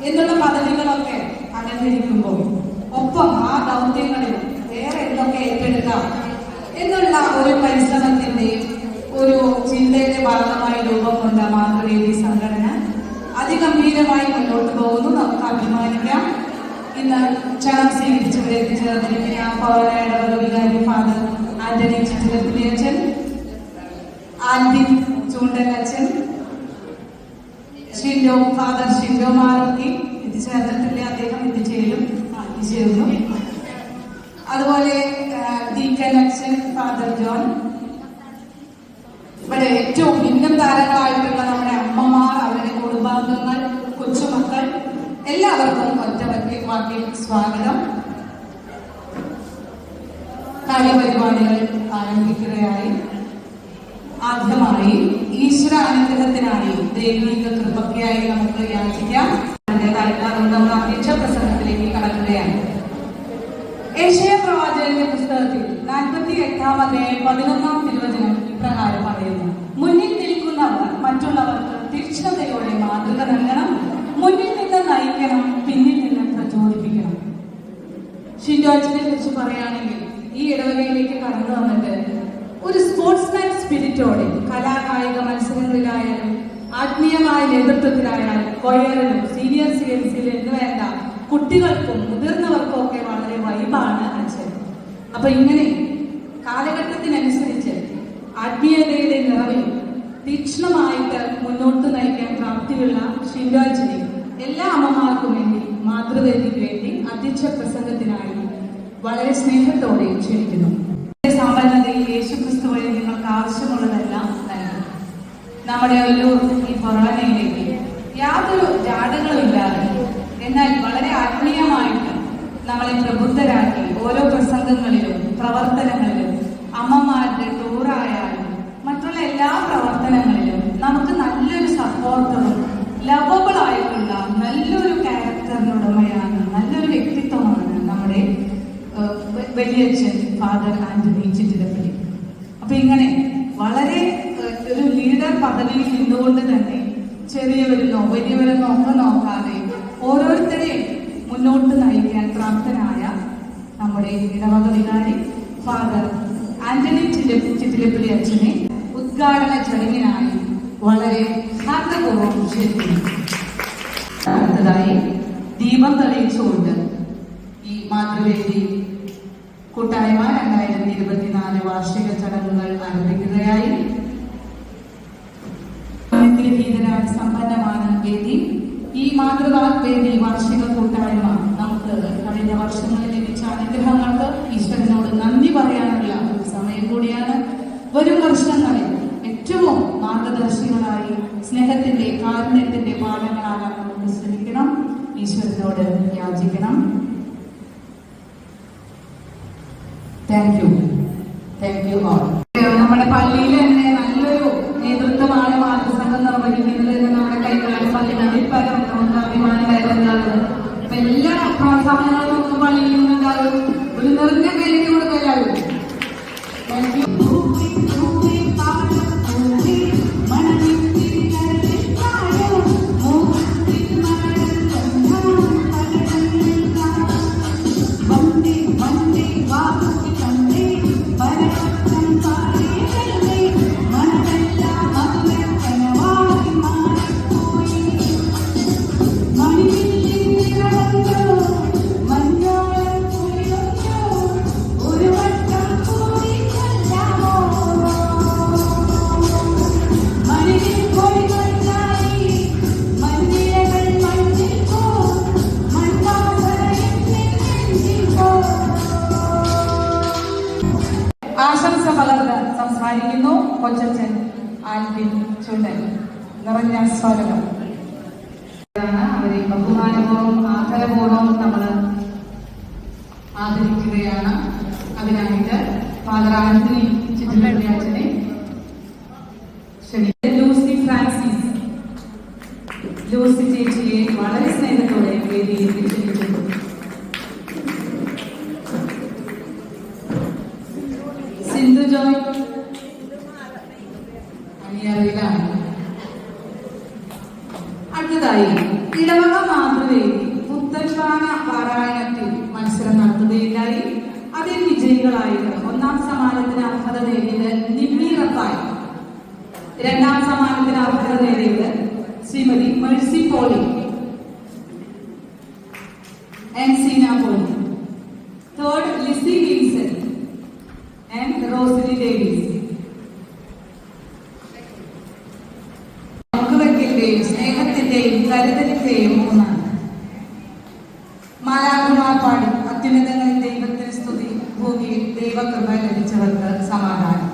എന്നുള്ള പദവികളൊക്കെ അലങ്കരിക്കുമ്പോൾ ഒപ്പം ആ ദൗത്യങ്ങളിൽ വേറെ എന്തൊക്കെ ഏറ്റെടുക്കാം എന്നുള്ള ഒരു പരിശ്രമത്തിന്റെ ഒരു ചിന്തയുടെ ഭാഗമായി രൂപം കൊണ്ട മാതൃവേദി സംഘടന അതിഗംഭീരമായി മുന്നോട്ട് പോകുന്നു. നമുക്ക് അഭിമാനിക്കാം. ഇന്ന് ക്ഷണം സ്വീകരിച്ചവരെ എത്തിച്ചേർന്നിരിക്കുന്ന പൗരായിടവക വികാരി ഫാദർ ആന്റണി ചിറ്റിലപ്പള്ളി അച്ഛൻ, ആൽബിൻ ചൂണ്ടലച്ഛൻ, ഫാദർ ഷിൻഡോ മാറുക്കി എത്തിച്ചേർന്നിട്ടില്ല, അദ്ദേഹം എത്തിച്ചേരുന്നു. അതുപോലെ ഡീക്കൻ അച്ഛൻ ഫാദർ ജോൺ, ഇവിടെ ഏറ്റവും ഭിന്നം താരങ്ങളായിട്ടുള്ള നമ്മുടെ അമ്മമാർ, അവരുടെ കുടുംബാംഗങ്ങൾ, കൊച്ചുമക്കൾ, എല്ലാവർക്കും ഒറ്റ വാക്കിൽ സ്വാഗതം. കാര്യപരിപാടികൾ ആരംഭിക്കുകയായി. ആദ്യമായി ഈശ്വര അനുഗ്രഹത്തിനായി ദൈവിക കൃപയ്ക്കായി നമുക്ക് യാചിക്കാം. അതുകൊണ്ട് നമ്മൾ അധ്യക്ഷ പ്രസംഗത്തിലേക്ക് കടക്കുകയാണ്. ഏശയ്യാ പ്രവാചകന്റെ പുസ്തകത്തിൽ 48-11 തിരുവചനം ഇപ്രകാരം പറയുന്നു: മുന്നിൽ നിൽക്കുന്നവർ മറ്റുള്ളവർക്ക് തീക്ഷ്ണതയോടെ മാതൃക നൽകണം, മുന്നിൽ നിന്ന് നയിക്കണം, പിന്നിൽ നിന്ന് പ്രചോദിപ്പിക്കണം. ഷിൻഡോച്ചിനെ കുറിച്ച് പറയുകയാണെങ്കിൽ ഈ ഇടവകയിലേക്ക് കടന്നു വന്നിട്ട് ഒരു സ്പോർട്സ്മാൻ സ്പിരിറ്റോടെ കലാകായിക മത്സരങ്ങളിലായാലും ആത്മീയമായ നേതൃത്വത്തിലായാലും കൊയറിലും സീനിയർ സിഎൻസിയിലും എന്ന് വേണ്ട കുട്ടികൾക്കും മുതിർന്നവർക്കും ഒക്കെ വളരെ വൈബാണ് അച്ഛൻ. അപ്പൊ ഇങ്ങനെ കാലഘട്ടത്തിനനുസരിച്ച് ആത്മീയതയുടെ നിറവിൽ തീക്ഷ്ണമായിട്ട് മുന്നോട്ട് നയിക്കാൻ പ്രാപ്തിയുള്ള ഷിൻഡോച്ചിനെ എല്ലാ അമ്മമാർക്കും വേണ്ടി, മാതൃവേദിക്ക് വേണ്ടി അധ്യക്ഷ പ്രസംഗത്തിനായി വളരെ സ്നേഹത്തോടെ ക്ഷണിക്കുന്നു. സമ്പന്നതയിൽ യേശുക്രിസ്തു വഴി നിങ്ങൾക്ക് ആവശ്യമുള്ളതെല്ലാം നൽകും. നമ്മുടെ ഈ കൊറോണയിലേക്ക് യാതൊരു ജാടകളും ഇല്ലാതെ, എന്നാൽ വളരെ ആത്മീയമായിട്ട് നമ്മളെ പ്രബുദ്ധരാക്കി ഓരോ പ്രസംഗങ്ങളിലും പ്രവർത്തനങ്ങളിലും, അമ്മമാരുടെ ടൂറായാലും മറ്റുള്ള എല്ലാ പ്രവർത്തനങ്ങളിലും നമുക്ക് നല്ലൊരു സപ്പോർട്ടറും ലവബിൾ ആയിട്ടുള്ള നല്ലൊരു ക്യാരക്ടറിനുടമയാണ്, നല്ലൊരു വ്യക്തിത്വമാണ് നമ്മുടെ വലിയച്ഛൻ ഫാദർ ആന്റണി ചിറ്റിലപ്പള്ളി. അപ്പൊ ഇങ്ങനെ വളരെ ഒരു ലീഡർ പദവിയിൽ നിന്നുകൊണ്ട് തന്നെ ചെറിയവരെന്നോ വലിയവരെന്നോ ഒക്കെ നോക്കാതെ ഓരോരുത്തരെയും മുന്നോട്ട് നയിക്കാൻ പ്രാപ്തനായ നമ്മുടെ ഇടവക വികാരി ഫാദർ ആന്റണി ചിറ്റിലപ്പള്ളി അച്ഛനെ ഉദ്ഘാടന ചടങ്ങിനായി വളരെ ഹാർദപൂർവ്വം ക്ഷണിക്കുന്നു. അടുത്തതായി ദീപം തെളിയിച്ചുകൊണ്ട് ഈ മാതൃവേദി കൂട്ടായ്മ 2024 വാർഷിക ചടങ്ങുകൾ ആരംഭിക്കുകയായി. അനുഗ്രഹീതരായ സമ്പന്നമാണ് വേദി. ഈ മാതൃവേദി വാർഷിക കൂട്ടായ്മ നമുക്ക് കഴിഞ്ഞ വർഷങ്ങളിൽ ലഭിച്ച അനുഗ്രഹങ്ങൾക്ക് ഈശ്വരനോട് നന്ദി പറയാനുള്ള ഒരു സമയം കൂടിയാണ്. വരും വർഷങ്ങളിൽ ഏറ്റവും മാർഗദർശികളായി സ്നേഹത്തിന്റെ, കാരുണ്യത്തിന്റെ പാഠങ്ങളാകാൻ നമുക്ക് ശ്രമിക്കണം, ഈശ്വരനോട് യാചിക്കണം. Thank you all. നമ്മുടെ പള്ളിയിൽ തന്നെ നല്ലൊരു നേതൃത്വമാണ് മാതൃസംഘം നിർവഹിക്കുന്നത് എന്ന് നമ്മുടെ കൈകാര്യം പള്ളികളിൽ അഭിമാനകരമാണ്. അപ്പൊ എല്ലാ പ്രോത്സാഹനങ്ങളും പള്ളിയിൽ നിന്നുണ്ടാകും. ഒരു നിറഞ്ഞ പേരിന് കൊടുക്കലാകും. Thank you. ആശംസ പകർന്ന് സംസാരിക്കുന്നു കൊച്ചച്ഛൻ ആൽബിൻ ചുണ്ടൻ. നിറഞ്ഞ സ്വാഗതം. അവരെ ബഹുമാനപൂർവ്വം ആദരപൂർവ്വം നമ്മൾ ആദരിക്കുകയാണ്. അതിനായിട്ട് ഫാദർ ആന്റണി ചിറ്റിലപ്പള്ളി അച്ഛനെ ക്ഷണിക്കുന്നു. ലൂസി ചേച്ചിയെ വളരെ സ്നേഹത്തോടെ വേദിയിലേക്ക് ക്ഷണിക്കുന്നു. സിന്ധു ജോയ് അനിയറിയിലാണ്. അടുത്തതായി ഇടവക മാതൃവേദി അതിൽ വിജയികളായത് ഒന്നാം സമ്മാനത്തിന് അർഹത നേടിയത് നിമ്മി റഫായി, രണ്ടാം സമ്മാനത്തിന് അർഹത നേടിയത് Shrimati Mercy Poli and Sina Poli. Third, Lizzie Vincent and Rosalie Davis. പങ്കുവെക്കലിന്റെയും സ്നേഹത്തിന്റെയും കരുതലിന്റെയും മൂന്നാണ്. മാലാഖമാർ പാടി അത്യുന്നതങ്ങളിൽ ദൈവത്തിന് സ്തുതി, ഭൂമിയിൽ ദൈവകൃപ ലഭിച്ചവർക്ക് സമാധാനം.